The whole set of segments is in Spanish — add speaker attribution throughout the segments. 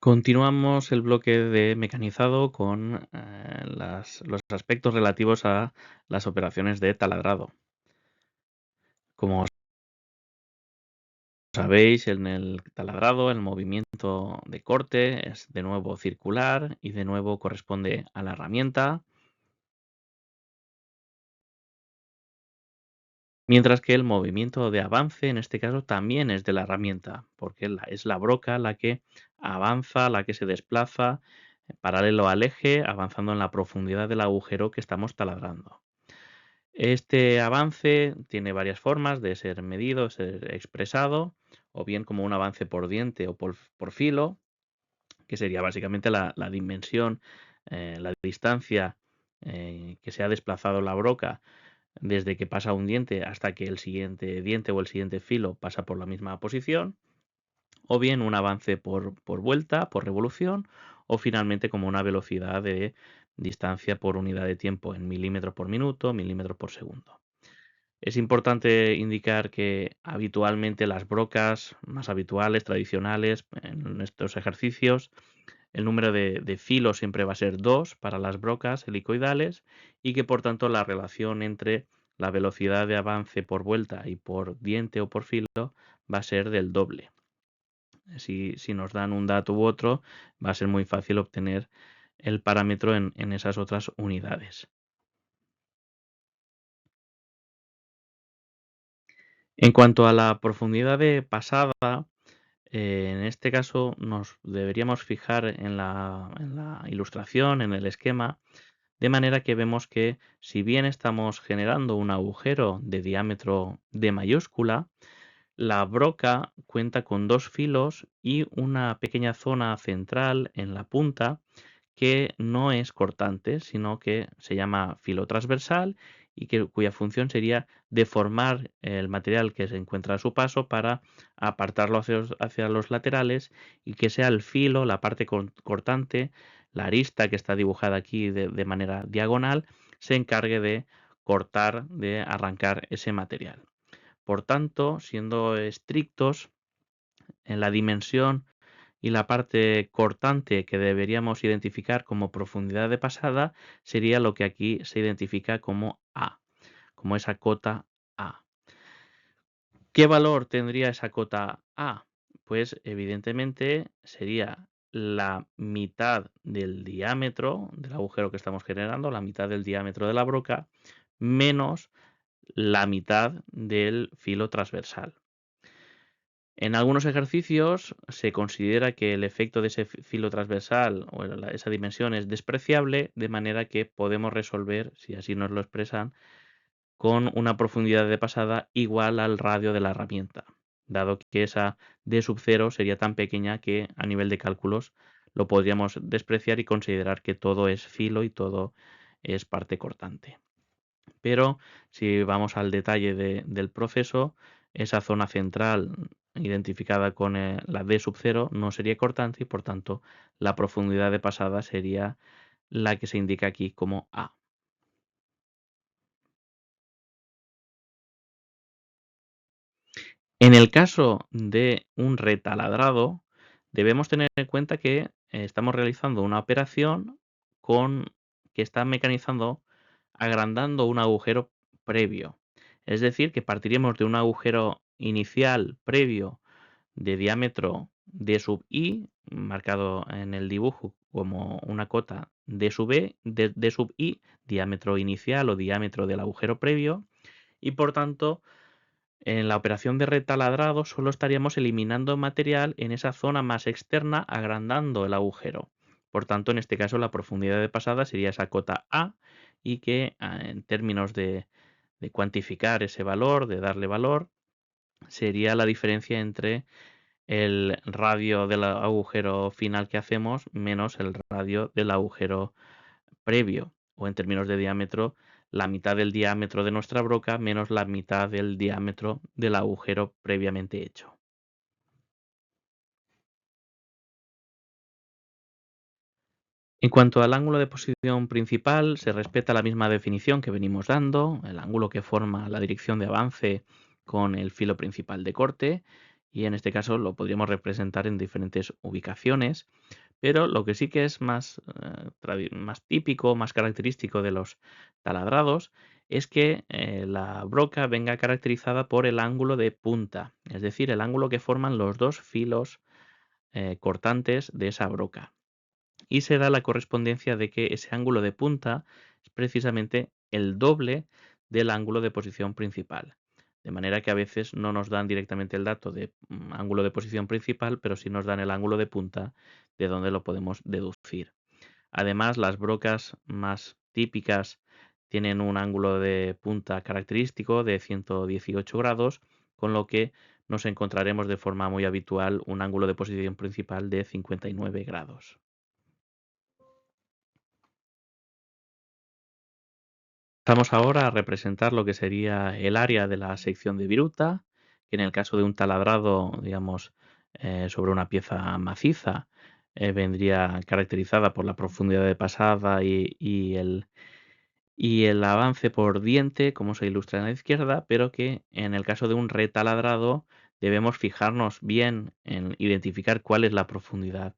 Speaker 1: Continuamos el bloque de mecanizado con los aspectos relativos a las operaciones de taladrado. Como sabéis, en el taladrado el movimiento de corte es de nuevo circular y de nuevo corresponde a la herramienta, mientras que el movimiento de avance en este caso también es de la herramienta, porque es la broca la que avanza, la que se desplaza paralelo al eje, avanzando en la profundidad del agujero que estamos taladrando. Este avance tiene varias formas de ser medido, ser expresado, o bien como un avance por diente o por filo, que sería básicamente la dimensión, la distancia que se ha desplazado la broca desde que pasa un diente hasta que el siguiente diente o el siguiente filo pasa por la misma posición, o bien un avance por vuelta, por revolución, o finalmente como una velocidad de distancia por unidad de tiempo en milímetros por minuto, milímetros por segundo. Es importante indicar que habitualmente las brocas más habituales, tradicionales, en estos ejercicios, el número de filos siempre va a ser 2 para las brocas helicoidales y que por tanto la relación entre la velocidad de avance por vuelta y por diente o por filo va a ser del doble. Si nos dan un dato u otro, va a ser muy fácil obtener el parámetro en esas otras unidades. En cuanto a la profundidad de pasada, en este caso nos deberíamos fijar en la ilustración, en el esquema, de manera que vemos que si bien estamos generando un agujero de diámetro D mayúscula, la broca cuenta con dos filos y una pequeña zona central en la punta que no es cortante, sino que se llama filo transversal y cuya función sería deformar el material que se encuentra a su paso para apartarlo hacia los laterales y que sea el filo, la parte cortante, la arista que está dibujada aquí de manera diagonal, se encargue de cortar, de arrancar ese material. Por tanto, siendo estrictos en la dimensión y la parte cortante que deberíamos identificar como profundidad de pasada sería lo que aquí se identifica como A, como esa cota A. ¿Qué valor tendría esa cota A? Pues evidentemente sería la mitad del diámetro del agujero que estamos generando, la mitad del diámetro de la broca, menos la mitad del filo transversal. En algunos ejercicios se considera que el efecto de ese filo transversal o esa dimensión es despreciable, de manera que podemos resolver, si así nos lo expresan, con una profundidad de pasada igual al radio de la herramienta, dado que esa d sub 0 sería tan pequeña que a nivel de cálculos lo podríamos despreciar y considerar que todo es filo y todo es parte cortante. Pero si vamos al detalle del proceso, esa zona central identificada con la D sub 0 no sería cortante y por tanto la profundidad de pasada sería la que se indica aquí como A. En el caso de un retaladrado, debemos tener en cuenta que estamos realizando una operación que está mecanizando, agrandando un agujero previo. Es decir, que partiríamos de un agujero inicial previo de diámetro D sub I, marcado en el dibujo como una cota D sub E, D sub I, diámetro inicial o diámetro del agujero previo, y por tanto en la operación de retaladrado solo estaríamos eliminando material en esa zona más externa, agrandando el agujero. Por tanto, en este caso la profundidad de pasada sería esa cota A y que en términos de cuantificar ese valor, de darle valor, sería la diferencia entre el radio del agujero final que hacemos menos el radio del agujero previo, o en términos de diámetro, la mitad del diámetro de nuestra broca menos la mitad del diámetro del agujero previamente hecho. En cuanto al ángulo de posición principal, se respeta la misma definición que venimos dando, el ángulo que forma la dirección de avance con el filo principal de corte, y en este caso lo podríamos representar en diferentes ubicaciones, pero lo que sí que es más típico, más característico de los taladrados es que la broca venga caracterizada por el ángulo de punta, es decir, el ángulo que forman los dos filos cortantes de esa broca. Y se da la correspondencia de que ese ángulo de punta es precisamente el doble del ángulo de posición principal. De manera que a veces no nos dan directamente el dato de ángulo de posición principal, pero sí nos dan el ángulo de punta de donde lo podemos deducir. Además, las brocas más típicas tienen un ángulo de punta característico de 118 grados, con lo que nos encontraremos de forma muy habitual un ángulo de posición principal de 59 grados. Pasamos ahora a representar lo que sería el área de la sección de viruta, que en el caso de un taladrado, digamos, sobre una pieza maciza, vendría caracterizada por la profundidad de pasada y el avance por diente, como se ilustra en la izquierda, pero que en el caso de un retaladrado debemos fijarnos bien en identificar cuál es la profundidad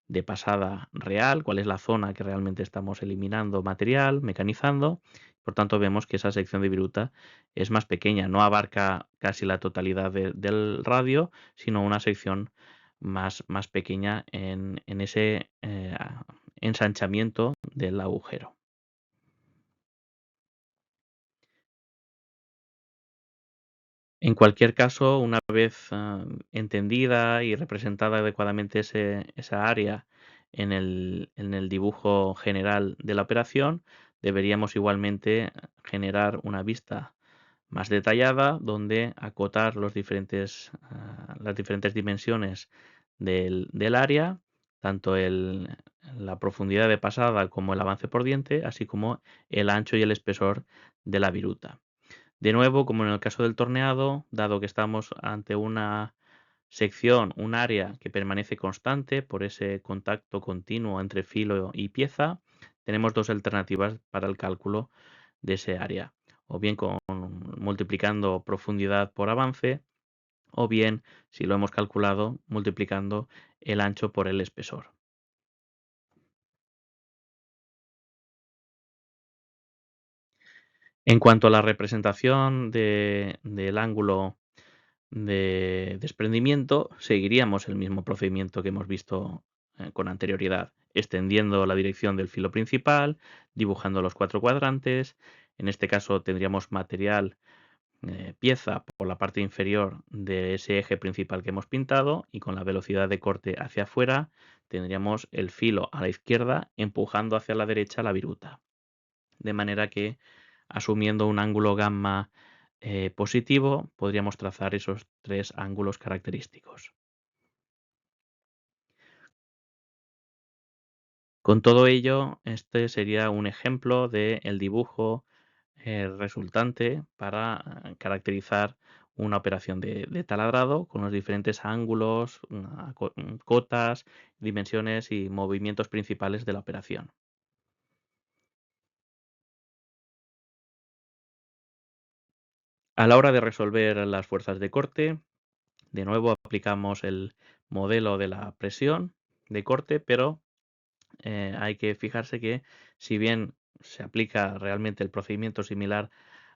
Speaker 1: de pasada real, cuál es la zona que realmente estamos eliminando material, mecanizando. Por tanto, vemos que esa sección de viruta es más pequeña, no abarca casi la totalidad del radio, sino una sección más pequeña en ese ensanchamiento del agujero. En cualquier caso, una vez entendida y representada adecuadamente esa área en el dibujo general de la operación, deberíamos igualmente generar una vista más detallada donde acotar las diferentes dimensiones del área, tanto la profundidad de pasada como el avance por diente, así como el ancho y el espesor de la viruta. De nuevo, como en el caso del torneado, dado que estamos ante una sección, un área que permanece constante por ese contacto continuo entre filo y pieza, tenemos dos alternativas para el cálculo de ese área, o bien multiplicando profundidad por avance, o bien, si lo hemos calculado, multiplicando el ancho por el espesor. En cuanto a la representación del ángulo de desprendimiento, seguiríamos el mismo procedimiento que hemos visto con anterioridad, extendiendo la dirección del filo principal, dibujando los cuatro cuadrantes. En este caso tendríamos material, pieza por la parte inferior de ese eje principal que hemos pintado y con la velocidad de corte hacia afuera tendríamos el filo a la izquierda empujando hacia la derecha la viruta. De manera que, asumiendo un ángulo gamma positivo, podríamos trazar esos tres ángulos característicos. Con todo ello, este sería un ejemplo del dibujo resultante para caracterizar una operación de taladrado con los diferentes ángulos, cotas, dimensiones y movimientos principales de la operación. A la hora de resolver las fuerzas de corte, de nuevo aplicamos el modelo de la presión de corte, pero hay que fijarse que si bien se aplica realmente el procedimiento similar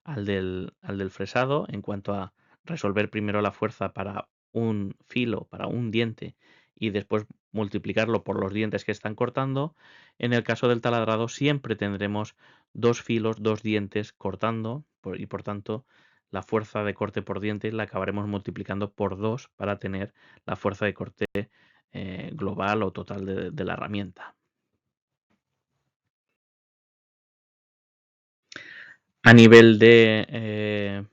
Speaker 1: al del fresado en cuanto a resolver primero la fuerza para un filo, para un diente, y después multiplicarlo por los dientes que están cortando, en el caso del taladrado siempre tendremos dos filos, dos dientes cortando y por tanto la fuerza de corte por diente la acabaremos multiplicando por dos para tener la fuerza de corte global o total de la herramienta. A nivel de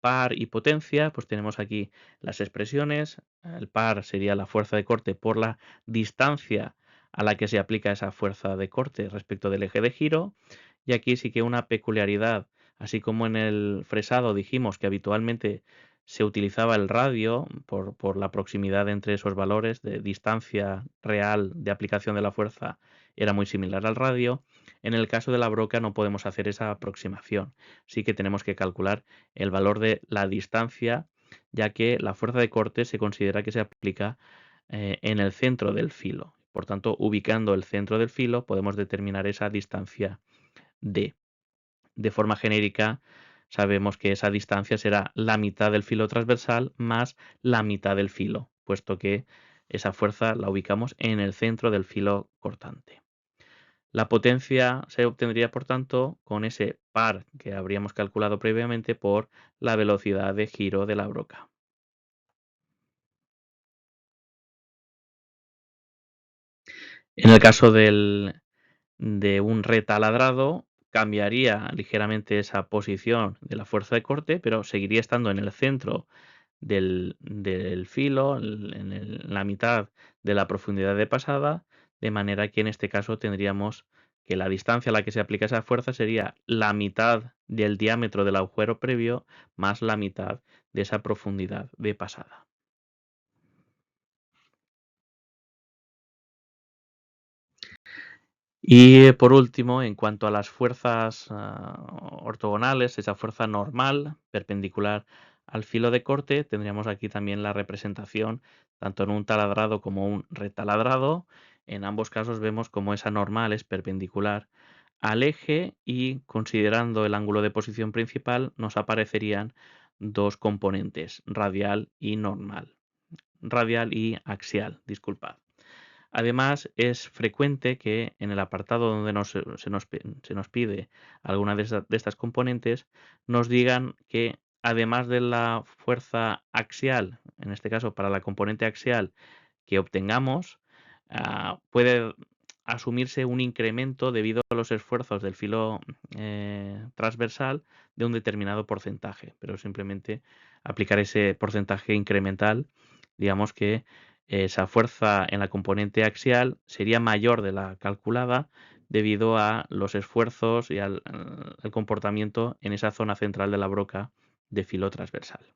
Speaker 1: par y potencia, pues tenemos aquí las expresiones. El par sería la fuerza de corte por la distancia a la que se aplica esa fuerza de corte respecto del eje de giro. Y aquí sí que una peculiaridad, así como en el fresado dijimos que habitualmente se utilizaba el radio por la proximidad entre esos valores de distancia real de aplicación de la fuerza, era muy similar al radio. En el caso de la broca no podemos hacer esa aproximación. Sí que tenemos que calcular el valor de la distancia ya que la fuerza de corte se considera que se aplica en el centro del filo. Por tanto, ubicando el centro del filo podemos determinar esa distancia D. De forma genérica, sabemos que esa distancia será la mitad del filo transversal más la mitad del filo, puesto que esa fuerza la ubicamos en el centro del filo cortante. La potencia se obtendría, por tanto, con ese par que habríamos calculado previamente por la velocidad de giro de la broca. En el caso de un retaladrado, cambiaría ligeramente esa posición de la fuerza de corte, pero seguiría estando en el centro del filo, en la mitad de la profundidad de pasada, de manera que en este caso tendríamos que la distancia a la que se aplica esa fuerza sería la mitad del diámetro del agujero previo más la mitad de esa profundidad de pasada. Y por último, en cuanto a las fuerzas ortogonales, esa fuerza normal, perpendicular al filo de corte, tendríamos aquí también la representación, tanto en un taladrado como un retaladrado. En ambos casos vemos como esa normal es perpendicular al eje y considerando el ángulo de posición principal nos aparecerían dos componentes, radial y normal. Radial y axial, disculpad. Además, es frecuente que en el apartado donde se nos pide alguna de estas componentes, nos digan que además de la fuerza axial, en este caso para la componente axial que obtengamos, puede asumirse un incremento debido a los esfuerzos del filo transversal de un determinado porcentaje, pero simplemente aplicar ese porcentaje incremental, digamos que esa fuerza en la componente axial sería mayor de la calculada debido a los esfuerzos y al comportamiento en esa zona central de la broca de filo transversal.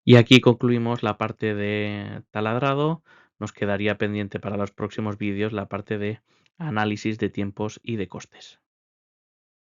Speaker 1: Y aquí concluimos la parte de taladrado. Nos quedaría pendiente para los próximos vídeos la parte de análisis de tiempos y de costes.